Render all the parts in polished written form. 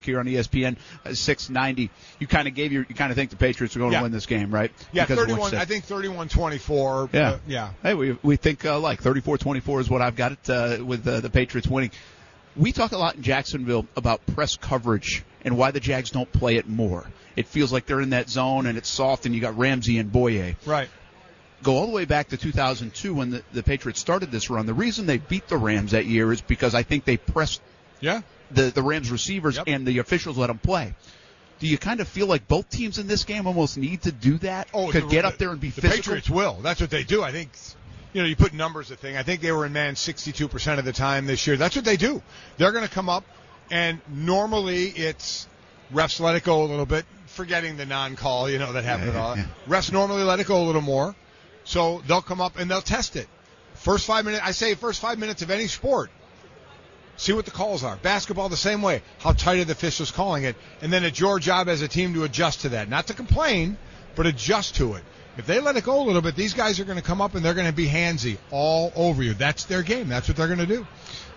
here on ESPN 690. You kind of think the Patriots are going to win this game, right? Yeah, Because 31. I think 31-24. Yeah. Yeah. Hey, we think like 34-24 is what I've got it with the Patriots winning. We talk a lot in Jacksonville about press coverage and why the Jags don't play it more. It feels like they're in that zone and it's soft, and you got Ramsey and Boye. Right. Go all the way back to 2002 when the Patriots started this run. The reason they beat the Rams that year is because I think they pressed the Rams receivers and the officials let them play. Do you kind of feel like both teams in this game almost need to do that? Could get up there and be physical? The Patriots will. That's what they do. I think, you put numbers a thing. I think they were in man 62% of the time this year. That's what they do. They're going to come up, and normally it's refs let it go a little bit, forgetting the non-call, that happened at all. Refs normally let it go a little more. So they'll come up and they'll test it. First 5 minutes of any sport. See what the calls are. Basketball the same way. How tight are the officials calling it? And then it's your job as a team to adjust to that. Not to complain, but adjust to it. If they let it go a little bit, these guys are going to come up and they're going to be handsy all over you. That's their game. That's what they're going to do.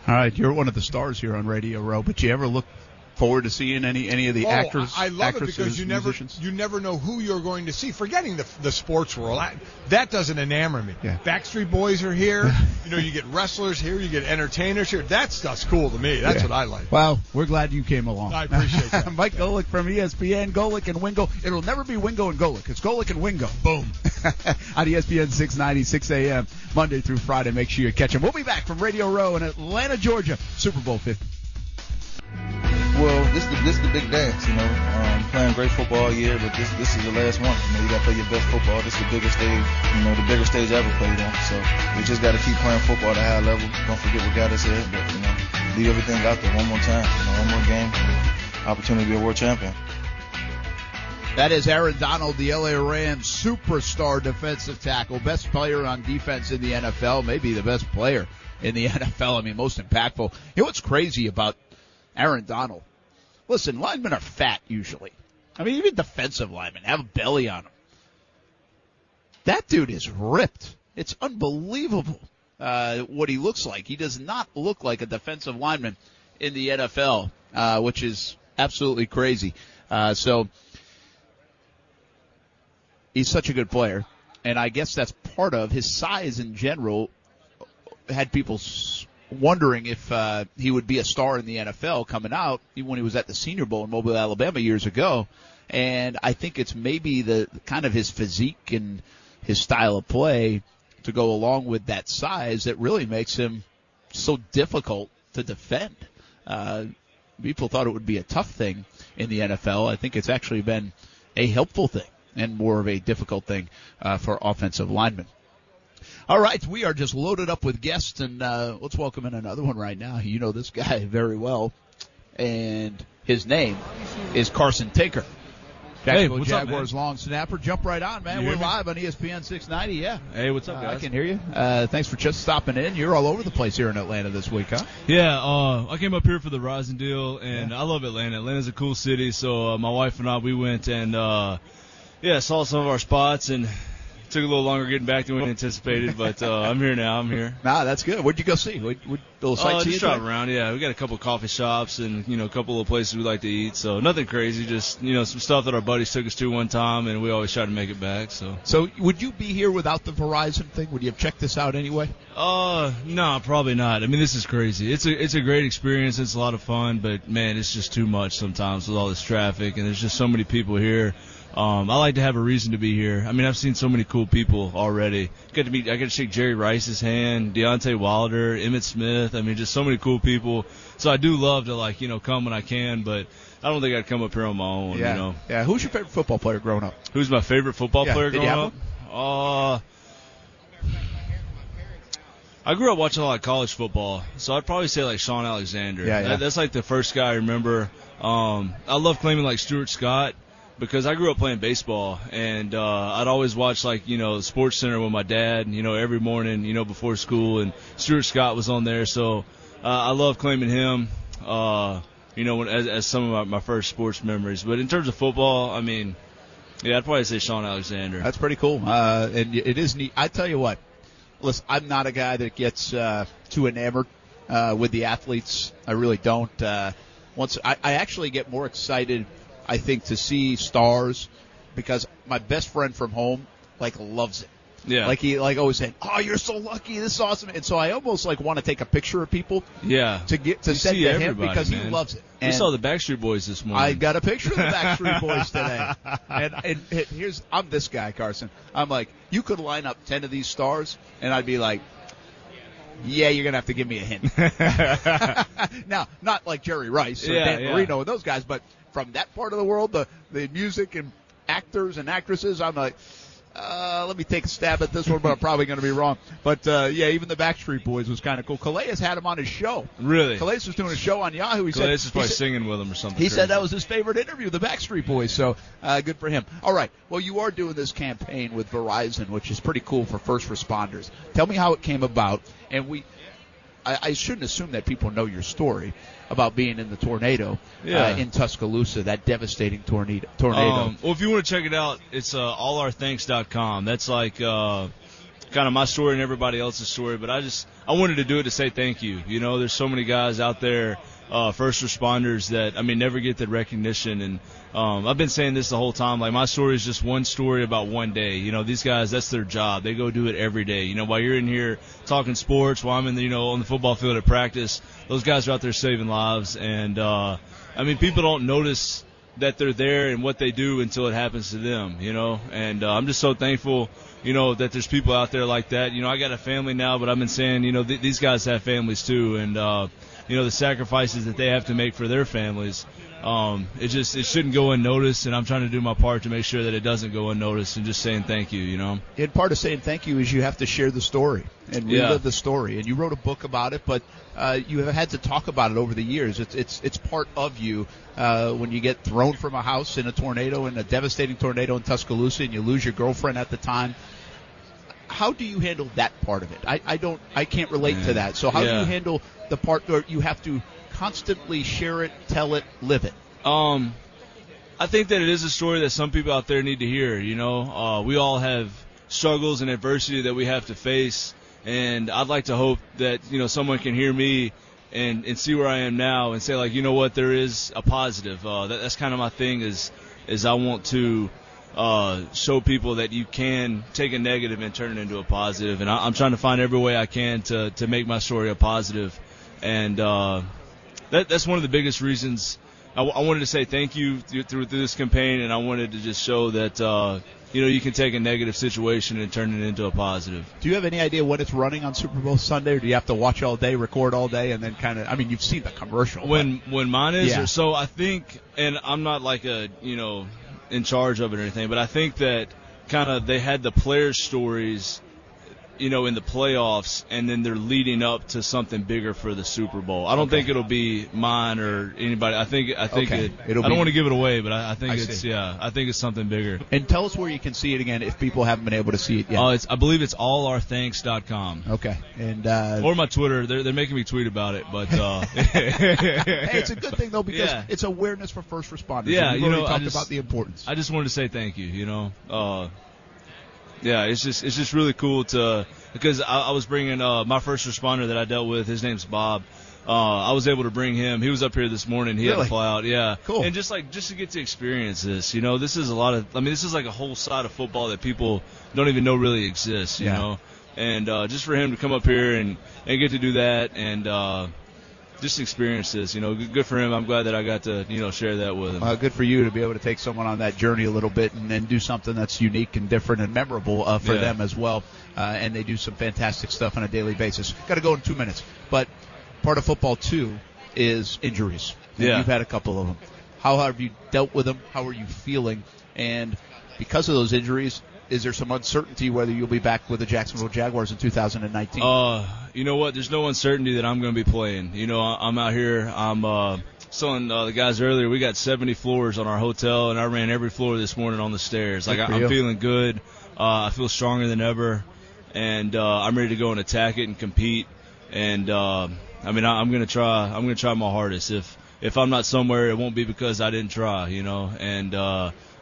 All right, you're one of the stars here on Radio Row, but you ever look forward to seeing any of the actors? I love it because you never know who you're going to see. Forgetting the sports world, that doesn't enamor me. Yeah. Backstreet Boys are here. You get wrestlers here. You get entertainers here. That stuff's cool to me. That's what I like. Well, we're glad you came along. I appreciate that. Mike Golic from ESPN. Golic and Wingo. It'll never be Wingo and Golic. It's Golic and Wingo. Boom. On ESPN 690, 6 a.m. Monday through Friday. Make sure you catch them. We'll be back from Radio Row in Atlanta, Georgia. Super Bowl 50. Well, this is the big dance, playing great football all year, but this is the last one. You got to play your best football. This is the biggest stage, the biggest stage I ever played on. So we just got to keep playing football at a high level. Don't forget what got us here, but, leave everything out there one more time. One more game, opportunity to be a world champion. That is Aaron Donald, the LA Rams superstar defensive tackle, best player on defense in the NFL, maybe the best player in the NFL. I mean, most impactful. What's crazy about Aaron Donald? Listen, linemen are fat usually. I mean, even defensive linemen have a belly on them. That dude is ripped. It's unbelievable what he looks like. He does not look like a defensive lineman in the NFL, which is absolutely crazy. So he's such a good player, and I guess that's part of his size in general. Had people wondering if he would be a star in the NFL coming out, even when he was at the Senior Bowl in Mobile, Alabama years ago. And I think it's maybe the kind of his physique and his style of play to go along with that size that really makes him so difficult to defend. People thought it would be a tough thing in the NFL. I think it's actually been a helpful thing and more of a difficult thing for offensive linemen. All right, we are just loaded up with guests, and let's welcome in another one right now. You know this guy very well, and his name is Carson Tinker. Jacksonville Jaguars long snapper. Jump right on, man. We're live on ESPN 690, yeah. Hey, what's up, guys? I can hear you. Thanks for just stopping in. You're all over the place here in Atlanta this week, huh? Yeah, I came up here for the Rising deal, and I love Atlanta. Atlanta's a cool city, so my wife and I, we went and, saw some of our spots, and took a little longer getting back than we anticipated, but I'm here now. I'm here. Nah, that's good. What'd you go see? Just drive around, yeah. We got a couple of coffee shops and, a couple of places we like to eat, so nothing crazy, just, some stuff that our buddies took us to one time, and we always try to make it back, so. So would you be here without the Verizon thing? Would you have checked this out anyway? No, probably not. I mean, this is crazy. It's a great experience. It's a lot of fun, but, man, it's just too much sometimes with all this traffic, and there's just so many people here. I like to have a reason to be here. I mean, I've seen so many cool people already. I got to shake Jerry Rice's hand, Deontay Wilder, Emmitt Smith. I mean, just so many cool people. So I do love to, come when I can, but I don't think I'd come up here on my own, Yeah. Who's your favorite football player growing up? Who's my favorite football player growing up? I grew up watching a lot of college football, so I'd probably say like Shaun Alexander. Yeah. That's like the first guy I remember. I love claiming like Stuart Scott, because I grew up playing baseball, and I'd always watch, Sports Center with my dad, every morning, before school, and Stuart Scott was on there, so I love claiming him, as some of my first sports memories. But in terms of football, I mean, I'd probably say Shaun Alexander. That's pretty cool, and it is neat. I tell you what, listen, I'm not a guy that gets too enamored with the athletes. I really don't. I actually get more excited, I think, to see stars because my best friend from home loves it. Yeah. Like he always said, "Oh, you're so lucky. This is awesome." And so I almost want to take a picture of people. Yeah. To send to him because he loves it. We saw the Backstreet Boys this morning. I got a picture of the Backstreet Boys today. And I'm this guy, Carson. I'm like, you could line up 10 of these stars, and I'd be like, yeah, you're going to have to give me a hint. Now, not like Jerry Rice or Dan Marino and those guys, but from that part of the world, the music and actors and actresses, I'm like, let me take a stab at this one, but I'm probably going to be wrong. But, even the Backstreet Boys was kind of cool. Calais had him on his show. Really? Calais was doing a show on Yahoo. Calais is probably singing with him or something. He said that was his favorite interview, the Backstreet Boys. So good for him. All right. Well, you are doing this campaign with Verizon, which is pretty cool for first responders. Tell me how it came about. And I shouldn't assume that people know your story about being in the tornado in Tuscaloosa, that devastating tornado. Well, if you want to check it out, it's allourthanks.com. That's kind of my story and everybody else's story. But I wanted to do it to say thank you. You know, there's so many guys out there, first responders that, never get the recognition. And I've been saying this the whole time. My story is just one story about one day. You know, these guys, that's their job. They go do it every day. You know, while you're in here talking sports, while I'm in the, on the football field at practice, those guys are out there saving lives. And, people don't notice that they're there and what they do until it happens to them, you know. And I'm just so thankful, that there's people out there like that. You know, I got a family now, but I've been saying, these guys have families too. And, the sacrifices that they have to make for their families, it shouldn't go unnoticed, and I'm trying to do my part to make sure that it doesn't go unnoticed, and just saying thank you, And part of saying thank you is you have to share the story and relive the story. And you wrote a book about it, but you have had to talk about it over the years. It's part of you when you get thrown from a house in a devastating tornado in Tuscaloosa, and you lose your girlfriend at the time. How do you handle that part of it? I can't relate to that. So how do you handle the part where you have to constantly share it, tell it, live it? I think that it is a story that some people out there need to hear. We all have struggles and adversity that we have to face, and I'd like to hope that someone can hear me and see where I am now and say, you know what, there is a positive. That's kind of my thing is I want to show people that you can take a negative and turn it into a positive, and I'm trying to find every way I can to make my story a positive. And that's one of the biggest reasons I wanted to say thank you through this campaign, and I wanted to just show that you can take a negative situation and turn it into a positive. Do you have any idea when it's running on Super Bowl Sunday, or do you have to watch all day, record all day, and then kind of? You've seen the commercial. When mine is, so I think, and I'm not in charge of it or anything, but I think that kind of they had the players' stories, in the playoffs, and then they're leading up to something bigger for the Super Bowl. I don't think it'll be mine or anybody. I think I don't want to give it away, but I think I think it's something bigger. And tell us where you can see it again if people haven't been able to see it yet. I believe it's allourthanks.com. Okay. And or my Twitter. They're making me tweet about it, but hey, it's a good thing though, because it's awareness for first responders. Yeah, and we've already talked about the importance. I just wanted to say thank you. Yeah, it's just really cool because I was bringing my first responder that I dealt with. His name's Bob. I was able to bring him. He was up here this morning. He had to fly out. Yeah, cool. And just to get to experience this, this is a lot of. This is like a whole side of football that people don't even know really exists. You know, and just for him to come up here and get to do that and. Just experience this, good for him. I'm glad that I got to, share that with him. Good for you to be able to take someone on that journey a little bit and then do something that's unique and different and memorable for them as well. And they do some fantastic stuff on a daily basis. Got to go in 2 minutes. But part of football, too, is injuries. And you've had a couple of them. How have you dealt with them? How are you feeling? And because of those injuries, is there some uncertainty whether you'll be back with the Jacksonville Jaguars in 2019? You know what? There's no uncertainty that I'm going to be playing. I'm out here. I'm telling the guys earlier, we got 70 floors on our hotel, and I ran every floor this morning on the stairs. I'm feeling good. I feel stronger than ever, and I'm ready to go and attack it and compete. And I'm going to try. I'm going to try my hardest. if I'm not somewhere, it won't be because I didn't try, you know. And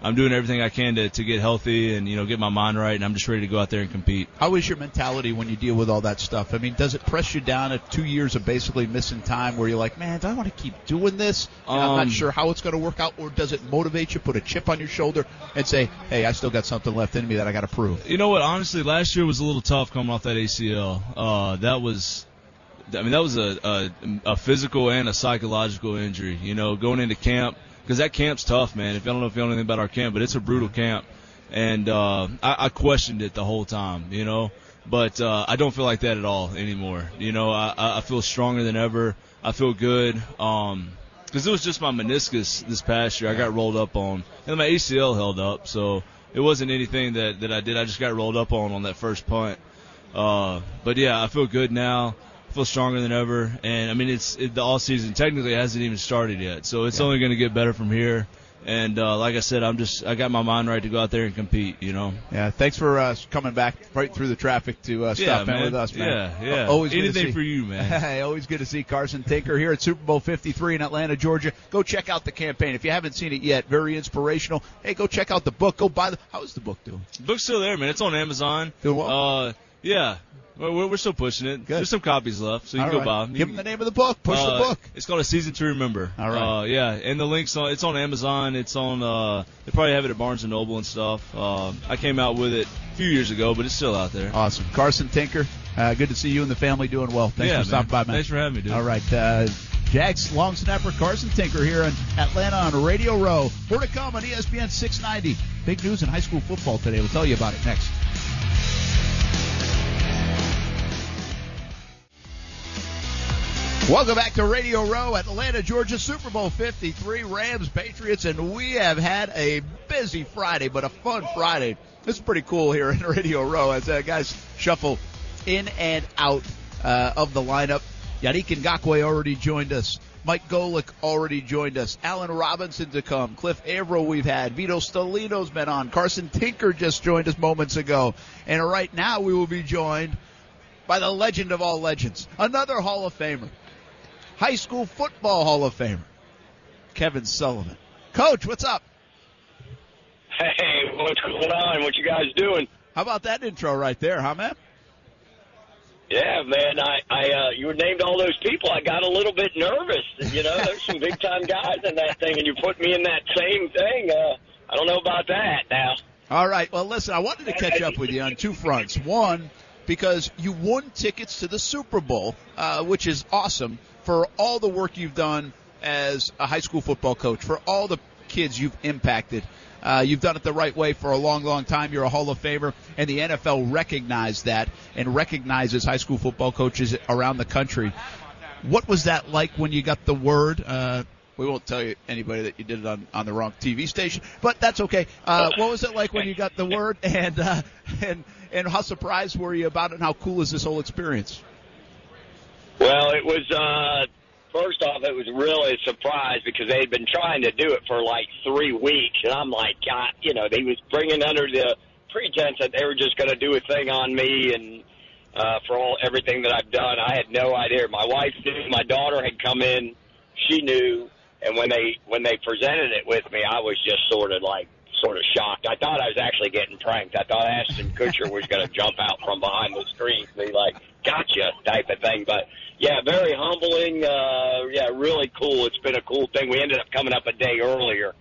I'm doing everything I can to get healthy and, you know, get my mind right, and I'm just ready to go out there and compete. How is your mentality when you deal with all that stuff? I mean, does it press you down at 2 years of basically missing time where you're like, man, do I want to keep doing this? And I'm not sure how it's going to work out, or does it motivate you, put a chip on your shoulder, and say, hey, I still got something left in me that I got to prove? You know what? Honestly, last year was a little tough coming off that ACL. That was a physical and a psychological injury. You know, going into camp, because that camp's tough, man. I don't know if you know anything about our camp, but it's a brutal camp. And I questioned it the whole time, you know. But I don't feel like that at all anymore. You know, I feel stronger than ever. I feel good. Because it was just my meniscus this past year I got rolled up on. And my ACL held up, so it wasn't anything that I did. I just got rolled up on that first punt. But, yeah, I feel good now. Feel stronger than ever, and I mean the off season technically hasn't even started yet, so it's only going to get better from here. And like I said, I got my mind right to go out there and compete, you know. Yeah, thanks for coming back right through the traffic to stop in with us, man. Yeah. Always anything for you, man. Hey, always good to see Carson Tinker here at Super Bowl 53 in Atlanta, Georgia. Go check out the campaign if you haven't seen it yet. Very inspirational. Hey, go check out the book. Go buy how is the book doing? The book's still there, man. It's on Amazon. Doing well? Yeah. We're still pushing it. Good. There's some copies left, so you can go buy them. Give them the name of the book. Push the book. It's called A Season to Remember. All right. Yeah, and the link's it's on Amazon. It's on. They probably have it at Barnes & Noble and stuff. I came out with it a few years ago, but it's still out there. Awesome. Carson Tinker, good to see you and the family doing well. Thanks for stopping by, man. Thanks for having me, dude. All right. Jags long snapper Carson Tinker here in Atlanta on Radio Row. More to come on ESPN 690. Big news in high school football today. We'll tell you about it next. Welcome back to Radio Row, Atlanta, Georgia, Super Bowl 53, Rams, Patriots, and we have had a busy Friday, but a fun Friday. This is pretty cool here in Radio Row as guys shuffle in and out of the lineup. Yannick NGakoue already joined us. Mike Golic already joined us. Allen Robinson to come. Cliff Avril we've had. Vito Stellino's been on. Carson Tinker just joined us moments ago. And right now we will be joined by the legend of all legends, another Hall of Famer. High school football Hall of Famer, Kevin Sullivan. Coach, what's up? Hey, what's going on? What you guys doing? How about that intro right there, huh, man? Yeah, man. You named all those people. I got a little bit nervous. You know, there's some big time guys in that thing, and you put me in that same thing. I don't know about that now. All right. Well, listen, I wanted to catch up with you on two fronts. One, because you won tickets to the Super Bowl, which is awesome, for all the work you've done as a high school football coach, for all the kids you've impacted. You've done it the right way for a long, long time. You're a Hall of Famer, and the NFL recognized that and recognizes high school football coaches around the country. What was that like when you got the word? We won't tell you anybody that you did it on the wrong TV station, but that's okay. What was it like when you got the word, and how surprised were you about it, and how cool is this whole experience? Well, it was, first off, it was really a surprise because they had been trying to do it for like 3 weeks. And I'm like, God, you know, they was bringing under the pretense that they were just going to do a thing on me and for everything that I've done. I had no idea. My wife knew. My daughter had come in. She knew. And when they presented it with me, I was just sort of shocked. I thought I was actually getting pranked. I thought Ashton Kutcher was going to jump out from behind the screen and be like, gotcha type of thing. But, yeah, very humbling. Really cool. It's been a cool thing. We ended up coming up a day earlier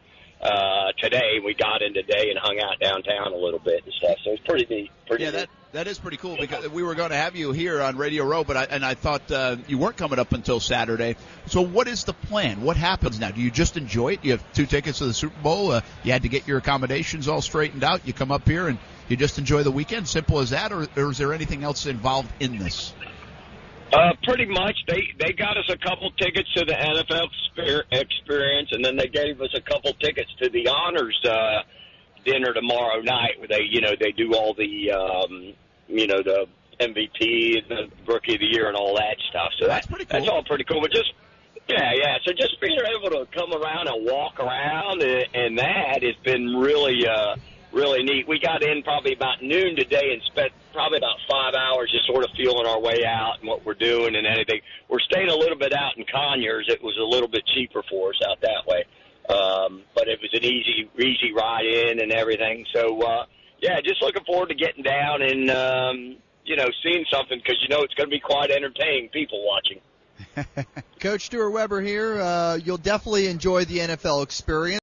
today. We got in today and hung out downtown a little bit and stuff. So it's pretty neat. Neat. That is pretty cool because we were going to have you here on Radio Row, but I thought you weren't coming up until Saturday. So what is the plan? What happens now? Do you just enjoy it? You have 2 tickets to the Super Bowl. You had to get your accommodations all straightened out. You come up here and you just enjoy the weekend. Simple as that, or is there anything else involved in this? Pretty much. They got us a couple tickets to the NFL experience, and then they gave us a couple tickets to the honors dinner tomorrow night where they do all the the MVP and the Rookie of the Year and all that stuff. So that's pretty cool. That's all pretty cool. But so just being able to come around and walk around and that has been really really neat. We got in probably about noon today and spent probably about 5 hours just sort of feeling our way out and what we're doing and anything. We're staying a little bit out in Conyers. It was a little bit cheaper for us out that way. But it was an easy ride in and everything. So, yeah, just looking forward to getting down and, seeing something because, it's going to be quite entertaining people watching. Coach Stuart Weber here. You'll definitely enjoy the NFL experience.